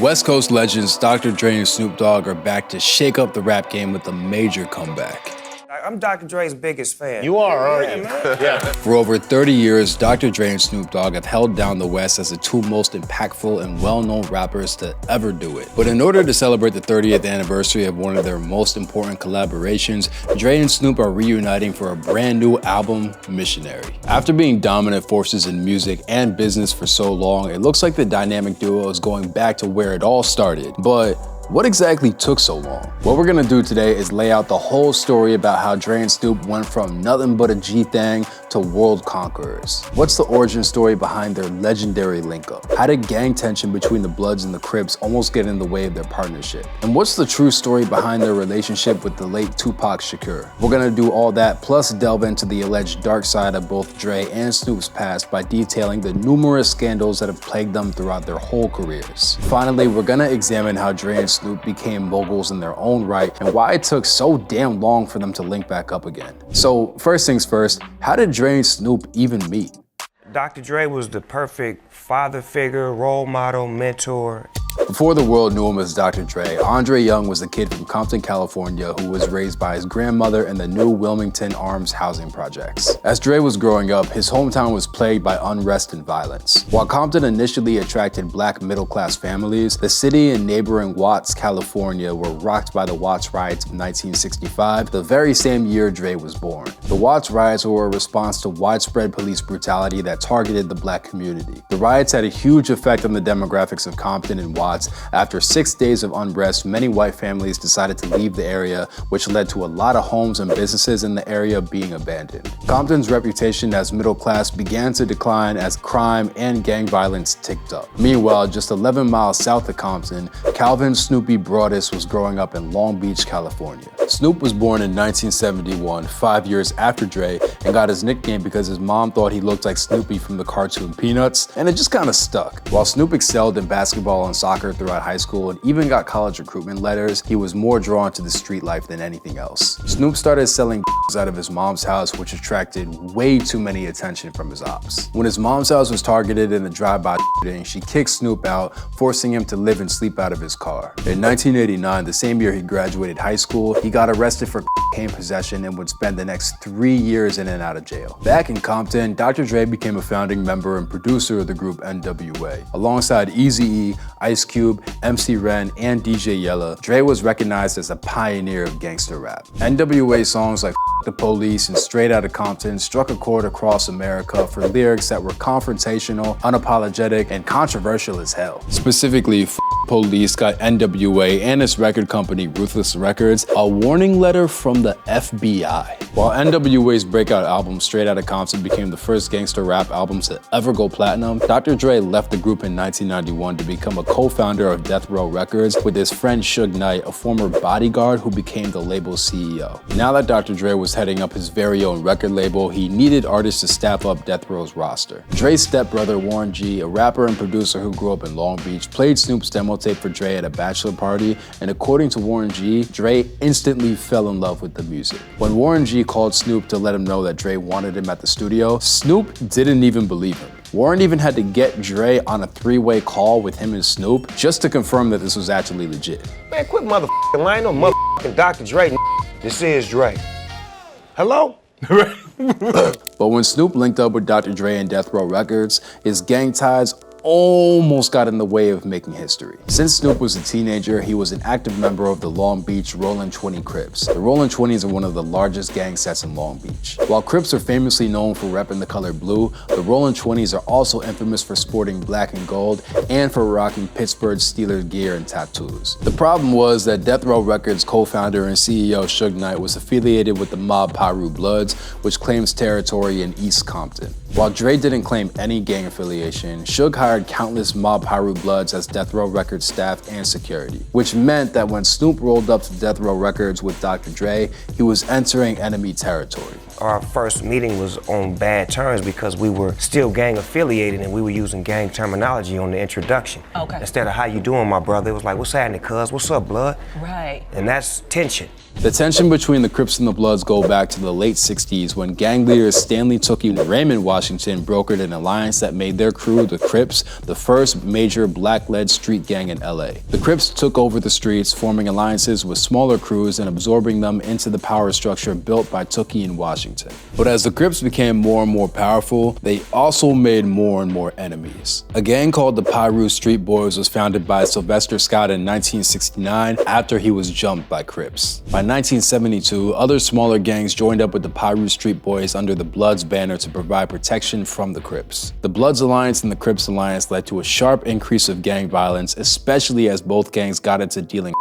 West Coast legends Dr. Dre and Snoop Dogg are back to shake up the rap game with a major comeback. I'm Dr. Dre's biggest fan. You are, aren't you? Yeah. For over 30 years, Dr. Dre and Snoop Dogg have held down the West as the two most impactful and well-known rappers to ever do it. But in order to celebrate the 30th anniversary of one of their most important collaborations, Dre and Snoop are reuniting for a brand new album, Missionary. After being dominant forces in music and business for so long, it looks like the dynamic duo is going back to where it all started. But what exactly took so long? What we're gonna do today is lay out the whole story about how Dre and Snoop went from nothing but a G Thang to world conquerors. What's the origin story behind their legendary link-up? How did gang tension between the Bloods and the Crips almost get in the way of their partnership? And what's the true story behind their relationship with the late Tupac Shakur? We're gonna do all that, plus delve into the alleged dark side of both Dre and Snoop's past by detailing the numerous scandals that have plagued them throughout their whole careers. Finally, we're gonna examine how Dre and Snoop became moguls in their own right and why it took so damn long for them to link back up again. So first things first, how did Dre and Snoop even meet? Dr. Dre was the perfect father figure, role model, mentor. Before the world knew him as Dr. Dre, Andre Young was a kid from Compton, California who was raised by his grandmother in the new Wilmington Arms housing projects. As Dre was growing up, his hometown was plagued by unrest and violence. While Compton initially attracted black middle-class families, the city and neighboring Watts, California were rocked by the Watts riots of 1965, the very same year Dre was born. The Watts riots were a response to widespread police brutality that targeted the black community. The riots had a huge effect on the demographics of Compton and Watts. After 6 days of unrest, many white families decided to leave the area, which led to a lot of homes and businesses in the area being abandoned. Compton's reputation as middle class began to decline as crime and gang violence ticked up. Meanwhile, just 11 miles south of Compton, Calvin Snoopy Broadus was growing up in Long Beach, California. Snoop was born in 1971, 5 years after Dre, and got his nickname because his mom thought he looked like Snoopy from the cartoon Peanuts, and it just kinda stuck. While Snoop excelled in basketball and soccer throughout high school and even got college recruitment letters, he was more drawn to the street life than anything else. Snoop started selling out of his mom's house, which attracted way too many attention from his ops. When his mom's house was targeted in a drive-by shooting, she kicked Snoop out, forcing him to live and sleep out of his car. In 1989, the same year he graduated high school, he got arrested for cocaine possession and would spend the next 3 years in and out of jail. Back in Compton, Dr. Dre became a founding member and producer of the group NWA. Alongside Eazy-E, Ice Cube, MC Ren, and DJ Yella, Dre was recognized as a pioneer of gangster rap. NWA songs like The Police and Straight Outta Compton struck a chord across America for lyrics that were confrontational, unapologetic, and controversial as hell. Specifically, Police got NWA and its record company Ruthless Records a warning letter from the FBI. While NWA's breakout album Straight Outta Compton became the first gangster rap album to ever go platinum, Dr. Dre left the group in 1991 to become a co-founder of Death Row Records with his friend Suge Knight, a former bodyguard who became the label's CEO. Now that Dr. Dre was heading up his very own record label, he needed artists to staff up Death Row's roster. Dre's stepbrother Warren G, a rapper and producer who grew up in Long Beach, played Snoop's demo tape for Dre at a bachelor party, and according to Warren G, Dre instantly fell in love with the music. When Warren G called Snoop to let him know that Dre wanted him at the studio, Snoop didn't even believe him. Warren even had to get Dre on a three-way call with him and Snoop just to confirm that this was actually legit. Man, quit motherfucking lying on motherfucking Dr. Dre. This is Dre. Hello? But when Snoop linked up with Dr. Dre and Death Row Records, his gang ties almost got in the way of making history. Since Snoop was a teenager, he was an active member of the Long Beach Rollin' 20 Crips. The Rollin' 20s are one of the largest gang sets in Long Beach. While Crips are famously known for repping the color blue, the Rollin' 20s are also infamous for sporting black and gold and for rocking Pittsburgh Steelers gear and tattoos. The problem was that Death Row Records co-founder and CEO Suge Knight was affiliated with the mob Piru Bloods, which claims territory in East Compton. While Dre didn't claim any gang affiliation, Suge hired countless mob Piru Bloods as Death Row Records staff and security, which meant that when Snoop rolled up to Death Row Records with Dr. Dre, he was entering enemy territory. our first meeting was on bad terms because we were still gang affiliated and we were using gang terminology on the introduction. Okay. Instead of how you doing, my brother, it was like, what's happening, cuz? What's up, blood? Right. And that's tension. The tension between the Crips and the Bloods go back to the late 60s when gang leaders Stanley Tookie and Raymond Washington brokered an alliance that made their crew, the Crips, the first major black-led street gang in LA. The Crips took over the streets, forming alliances with smaller crews and absorbing them into the power structure built by Tookie and Washington. But as the Crips became more and more powerful, they also made more and more enemies. A gang called the Piru Street Boys was founded by Sylvester Scott in 1969 after he was jumped by Crips. By 1972, other smaller gangs joined up with the Piru Street Boys under the Bloods banner to provide protection from the Crips. The Bloods Alliance and the Crips Alliance led to a sharp increase of gang violence, especially as both gangs got into dealing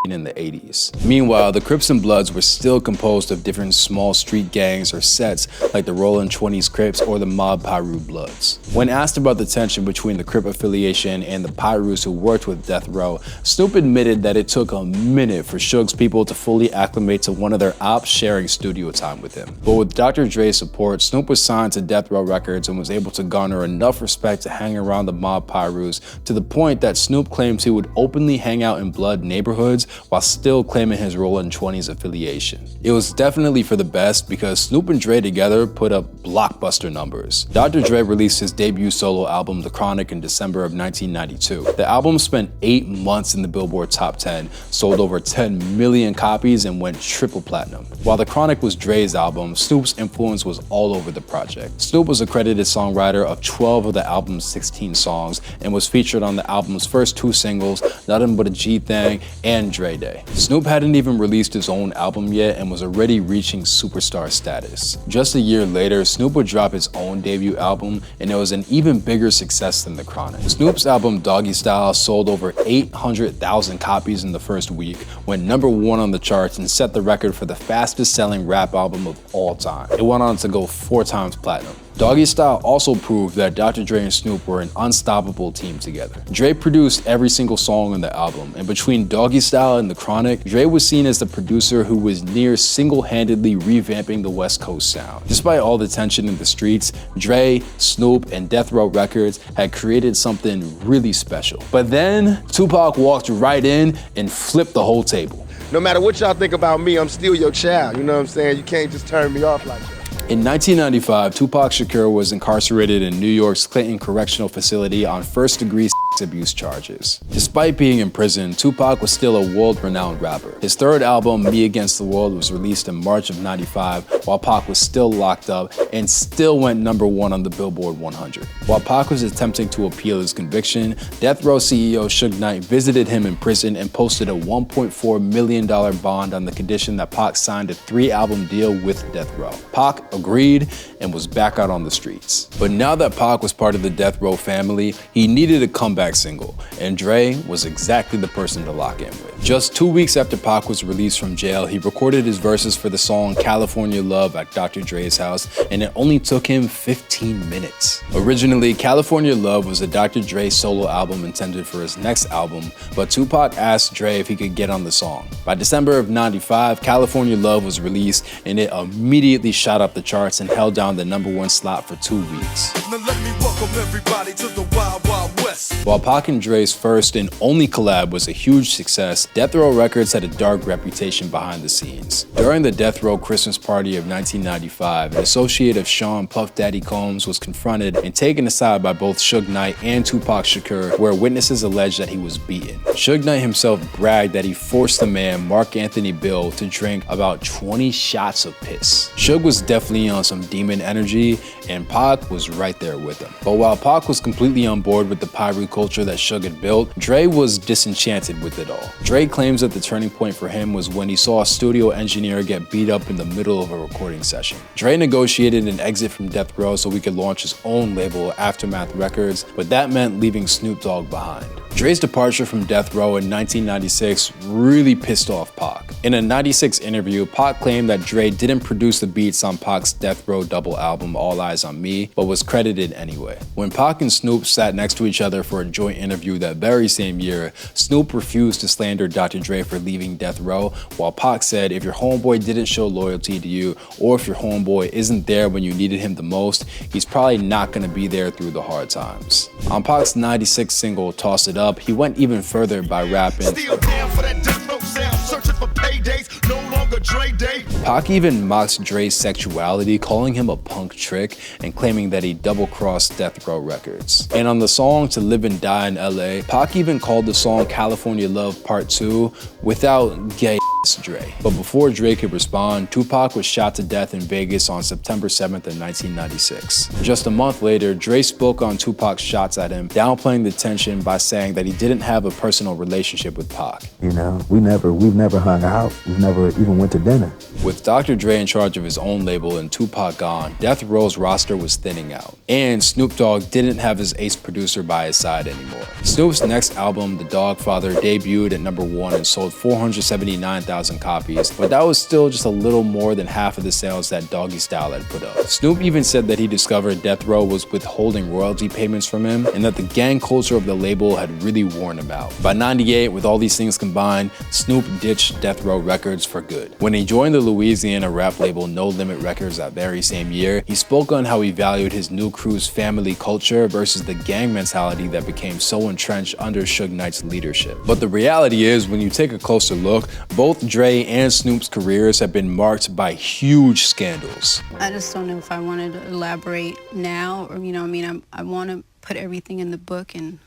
in the 80s. Meanwhile, the Crips and Bloods were still composed of different small street gangs or sets like the Rollin' 20s Crips or the Mob Piru Bloods. When asked about the tension between the Crip affiliation and the Pirus who worked with Death Row, Snoop admitted that it took a minute for Suge's people to fully acclimate to one of their ops sharing studio time with him. But with Dr. Dre's support, Snoop was signed to Death Row Records and was able to garner enough respect to hang around the Mob Pirus to the point that Snoop claims he would openly hang out in Blood neighborhoods while still claiming his Rollin' 20s affiliation. It was definitely for the best because Snoop and Dre together put up blockbuster numbers. Dr. Dre released his debut solo album, The Chronic, in December of 1992. The album spent 8 months in the Billboard Top 10, sold over 10 million copies, and went triple platinum. While The Chronic was Dre's album, Snoop's influence was all over the project. Snoop was a credited songwriter of 12 of the album's 16 songs and was featured on the album's first 2 singles, Nuthin but a G Thang and Dre Day. Snoop hadn't even released his own album yet and was already reaching superstar status. Just a year later, Snoop would drop his own debut album, and it was an even bigger success than The Chronic. Snoop's album Doggystyle sold over 800,000 copies in the first week, went #1 on the charts, and set the record for the fastest selling rap album of all time. It went on to go 4 times platinum. Doggystyle also proved that Dr. Dre and Snoop were an unstoppable team together. Dre produced every single song on the album, and between Doggystyle and The Chronic, Dre was seen as the producer who was near single-handedly revamping the West Coast sound. Despite all the tension in the streets, Dre, Snoop, and Death Row Records had created something really special. But then, Tupac walked right in and flipped the whole table. No matter what y'all think about me, I'm still your child, you know what I'm saying? You can't just turn me off like that. In 1995, Tupac Shakur was incarcerated in New York's Clinton Correctional Facility on first-degree abuse charges. Despite being in prison, Tupac was still a world-renowned rapper. His third album, Me Against the World, was released in March of '95, while Pac was still locked up and still went #1 on the Billboard 100. While Pac was attempting to appeal his conviction, Death Row CEO Suge Knight visited him in prison and posted a $1.4 million bond on the condition that Pac signed a 3-album deal with Death Row. Pac agreed and was back out on the streets. But now that Pac was part of the Death Row family, he needed a comeback single, and Dre was exactly the person to lock in with. Just 2 weeks after Pac was released from jail, he recorded his verses for the song California Love at Dr. Dre's house, and it only took him 15 minutes. Originally, California Love was a Dr. Dre solo album intended for his next album, but Tupac asked Dre if he could get on the song. By December of '95, California Love was released, and it immediately shot up the charts and held down the #1 slot for 2 weeks. Now let me welcome everybody to the Wild Wild West. While Pac and Dre's first and only collab was a huge success, Death Row Records had a dark reputation behind the scenes. During the Death Row Christmas party of 1995, an associate of Sean Puff Daddy Combs was confronted and taken aside by both Suge Knight and Tupac Shakur, where witnesses alleged that he was beaten. Suge Knight himself bragged that he forced the man, Mark Anthony Bill, to drink about 20 shots of piss. Suge was definitely on some demon energy, and Pac was right there with him. But while Pac was completely on board with the Piru culture that Suge had built, Dre was disenchanted with it all. Dre claims that the turning point for him was when he saw a studio engineer get beat up in the middle of a recording session. Dre negotiated an exit from Death Row so he could launch his own label, Aftermath Records, but that meant leaving Snoop Dogg behind. Dre's departure from Death Row in 1996 really pissed off Pac. In a '96 interview, Pac claimed that Dre didn't produce the beats on Pac's Death Row double album All Eyes on Me, but was credited anyway. When Pac and Snoop sat next to each other for a joint interview that very same year, Snoop refused to slander Dr. Dre for leaving Death Row, while Pac said if your homeboy didn't show loyalty to you, or if your homeboy isn't there when you needed him the most, he's probably not gonna be there through the hard times. On Pac's '96 single Toss It Up, he went even further by rapping, Still down for that death row sound, searching for paydays, no longer Dre Day. Pac even mocks Dre's sexuality, calling him a punk trick and claiming that he double-crossed Death Row Records. And on the song To Live and Die in LA, Pac even called the song California Love Part 2 without gay Dre. But before Dre could respond, Tupac was shot to death in Vegas on September 7th of 1996. Just a month later, Dre spoke on Tupac's shots at him, downplaying the tension by saying that he didn't have a personal relationship with Pac. You know, we've never hung out. We've never even went to dinner. With Dr. Dre in charge of his own label and Tupac gone, Death Row's roster was thinning out. And Snoop Dogg didn't have his ace producer by his side anymore. Snoop's next album, The Dogfather, debuted at #1 and sold 479,000 copies, but that was still just a little more than half of the sales that Doggystyle had put up. Snoop even said that he discovered Death Row was withholding royalty payments from him and that the gang culture of the label had really worn him out. By '98, with all these things combined, Snoop ditched Death Row Records for good. When he joined the Louisiana rap label No Limit Records that very same year, he spoke on how he valued his new crew's family culture versus the gang mentality that became so entrenched under Suge Knight's leadership. But the reality is, when you take a closer look, both Dre and Snoop's careers have been marked by huge scandals. I just don't know if I wanted to elaborate now, or I want to put everything in the book and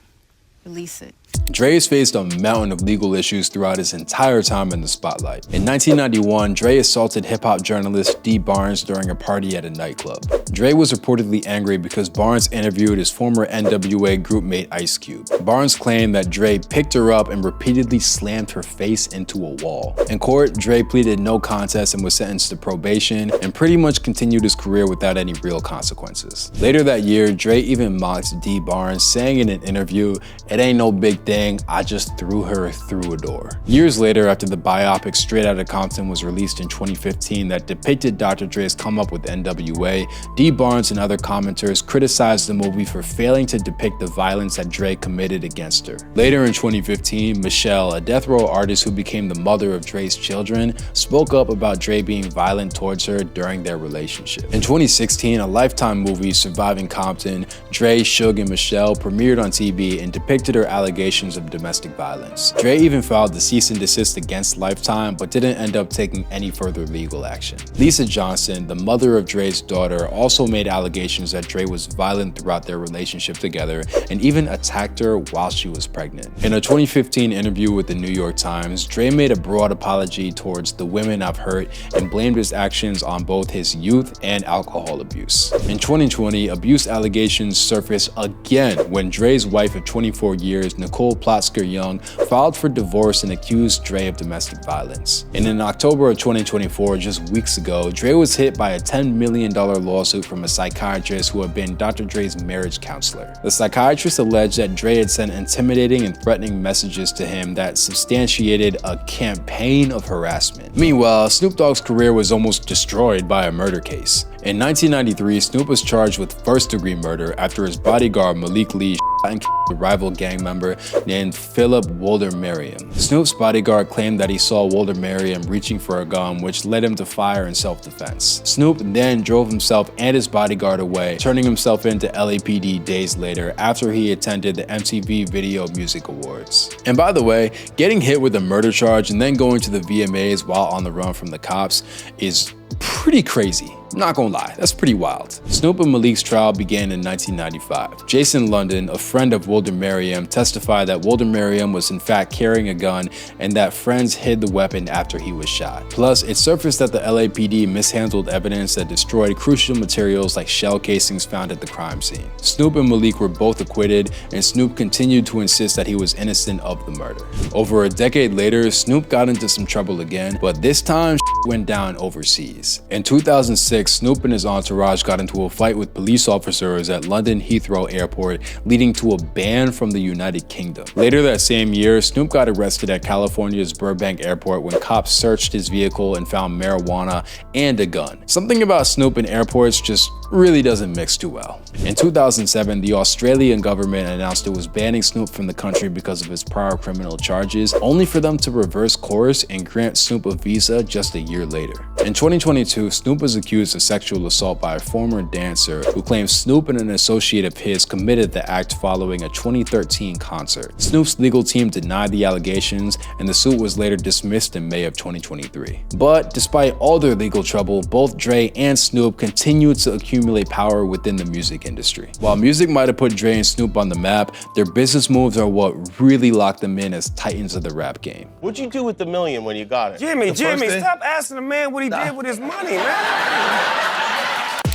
release it. Dre has faced a mountain of legal issues throughout his entire time in the spotlight. In 1991, Dre assaulted hip-hop journalist D. Barnes during a party at a nightclub. Dre was reportedly angry because Barnes interviewed his former NWA groupmate Ice Cube. Barnes claimed that Dre picked her up and repeatedly slammed her face into a wall. In court, Dre pleaded no contest and was sentenced to probation and pretty much continued his career without any real consequences. Later that year, Dre even mocked D. Barnes, saying in an interview, "It ain't no big thing, I just threw her through a door." Years later, after the biopic Straight Outta Compton was released in 2015 that depicted Dr. Dre's come up with NWA, D. Barnes and other commenters criticized the movie for failing to depict the violence that Dre committed against her. Later in 2015, Michelle, a Death Row artist who became the mother of Dre's children, spoke up about Dre being violent towards her during their relationship. In 2016, a Lifetime movie, Surviving Compton, Dre, Suge, and Michelle premiered on TV and depicted her allegations of domestic violence. Dre even filed the cease and desist against Lifetime, but didn't end up taking any further legal action. Lisa Johnson, the mother of Dre's daughter, also made allegations that Dre was violent throughout their relationship together and even attacked her while she was pregnant. In a 2015 interview with the New York Times, Dre made a broad apology towards the women I've hurt and blamed his actions on both his youth and alcohol abuse. In 2020, abuse allegations surfaced again when Dre's wife of 24 years, Nicole Plotzker-Young, filed for divorce and accused Dre of domestic violence. And in October of 2024, just weeks ago, Dre was hit by a $10 million lawsuit from a psychiatrist who had been Dr. Dre's marriage counselor. The psychiatrist alleged that Dre had sent intimidating and threatening messages to him that substantiated a campaign of harassment. Meanwhile, Snoop Dogg's career was almost destroyed by a murder case. In 1993, Snoop was charged with first-degree murder after his bodyguard Malik Lee and a rival gang member named Philip Woldemariam. Snoop's bodyguard claimed that he saw Woldemariam reaching for a gun, which led him to fire in self-defense. Snoop then drove himself and his bodyguard away, turning himself into LAPD days later after he attended the MTV Video Music Awards. And by the way, getting hit with a murder charge and then going to the VMAs while on the run from the cops is pretty crazy. Not gonna lie, that's pretty wild. Snoop and Malik's trial began in 1995. Jason London, a friend of Woldemariam, testified that Woldemariam was in fact carrying a gun and that friends hid the weapon after he was shot. Plus, it surfaced that the LAPD mishandled evidence that destroyed crucial materials like shell casings found at the crime scene. Snoop and Malik were both acquitted, and Snoop continued to insist that he was innocent of the murder. Over a decade later, Snoop got into some trouble again, but this time went down overseas. NFTs. In 2006, Snoop and his entourage got into a fight with police officers at London Heathrow Airport, leading to a ban from the United Kingdom. Later that same year, Snoop got arrested at California's Burbank Airport when cops searched his vehicle and found marijuana and a gun. Something about Snoop in airports just really doesn't mix too well. In 2007, the Australian government announced it was banning Snoop from the country because of his prior criminal charges, only for them to reverse course and grant Snoop a visa just a year later. In 2022, Snoop was accused of sexual assault by a former dancer who claims Snoop and an associate of his committed the act following a 2013 concert. Snoop's legal team denied the allegations, and the suit was later dismissed in May of 2023. But despite all their legal trouble, both Dre and Snoop continued to accumulate power within the music industry. While music might have put Dre and Snoop on the map, their business moves are what really locked them in as titans of the rap game. What'd you do with the million when you got it? Jimmy, stop asking the man what he did with his money, man.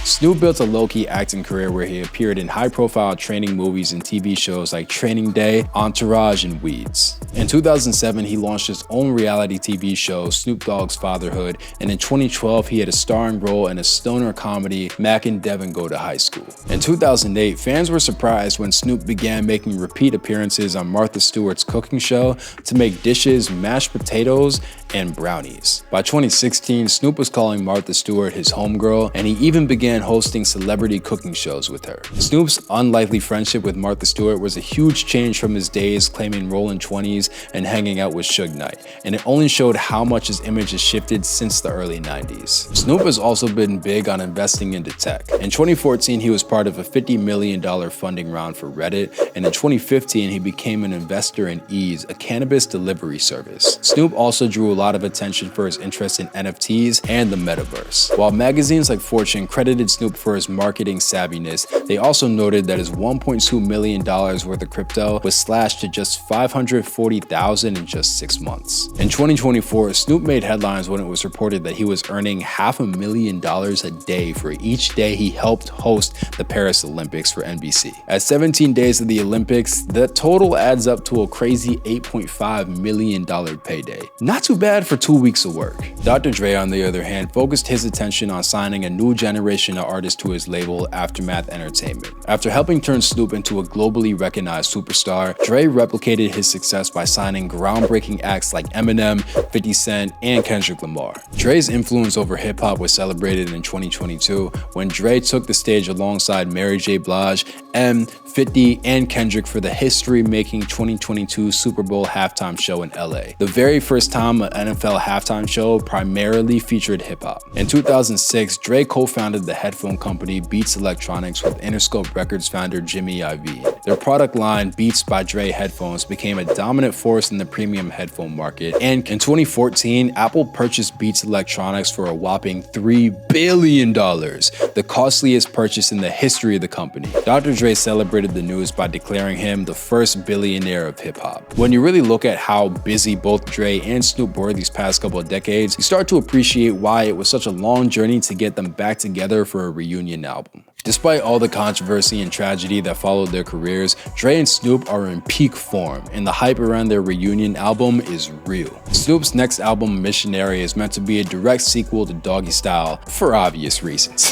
Snoop built a low-key acting career where he appeared in high-profile training movies and TV shows like Training Day, Entourage, and Weeds. In 2007, he launched his own reality TV show, Snoop Dogg's Fatherhood, and in 2012, he had a starring role in a stoner comedy, Mac and Devin Go to High School. In 2008, fans were surprised when Snoop began making repeat appearances on Martha Stewart's cooking show to make dishes, mashed potatoes, and brownies. By 2016, Snoop was calling Martha Stewart his homegirl, and he even began hosting celebrity cooking shows with her. Snoop's unlikely friendship with Martha Stewart was a huge change from his days claiming Rollin' 20s and hanging out with Suge Knight, and it only showed how much his image has shifted since the early 90s. Snoop has also been big on investing into tech. In 2014, he was part of a $50 million funding round for Reddit, and in 2015, he became an investor in Ease, a cannabis delivery service. Snoop also drew a lot of attention for his interest in NFTs and the metaverse. While magazines like Fortune credited Snoop for his marketing savviness, they also noted that his $1.2 million worth of crypto was slashed to just $540,000 in just 6 months. In 2024, Snoop made headlines when it was reported that he was earning $500,000 a day for each day he helped host the Paris Olympics for NBC. At 17 days of the Olympics, the total adds up to a crazy $8.5 million payday. Not too bad for 2 weeks of work. Dr. Dre, on the other hand, focused his attention on signing a new generation of artists to his label, Aftermath Entertainment. After helping turn Snoop into a globally recognized superstar, Dre replicated his success by signing groundbreaking acts like Eminem, 50 Cent, and Kendrick Lamar. Dre's influence over hip-hop was celebrated in 2022 when Dre took the stage alongside Mary J. Blige, 50, and Kendrick for the history-making 2022 Super Bowl halftime show in LA. The very first time an NFL halftime show primarily featured hip-hop. In 2006, Dre co-founded the headphone company Beats Electronics with Interscope Records founder Jimmy Iovine. Their product line, Beats by Dre headphones, became a dominant force in the premium headphone market, and in 2014, Apple purchased Beats Electronics for a whopping $3 billion, the costliest purchase in the history of the company. Dr. Dre celebrated the news by declaring him the first billionaire of hip-hop. When you really look at how busy both Dre and Snoop were these past couple of decades, you start to appreciate why it was such a long journey to get them back together for a reunion album. Despite all the controversy and tragedy that followed their careers, Dre and Snoop are in peak form, and the hype around their reunion album is real. Snoop's next album, Missionary, is meant to be a direct sequel to Doggystyle for obvious reasons.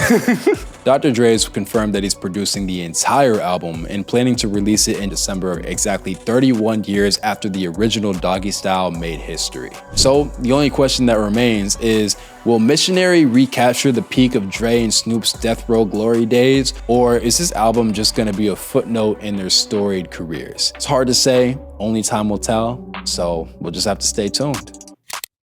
Dr. Dre has confirmed that he's producing the entire album and planning to release it in December, exactly 31 years after the original Doggystyle made history. So the only question that remains is, will Missionary recapture the peak of Dre and Snoop's death row glory days, or is this album just gonna be a footnote in their storied careers? It's hard to say, only time will tell, so we'll just have to stay tuned.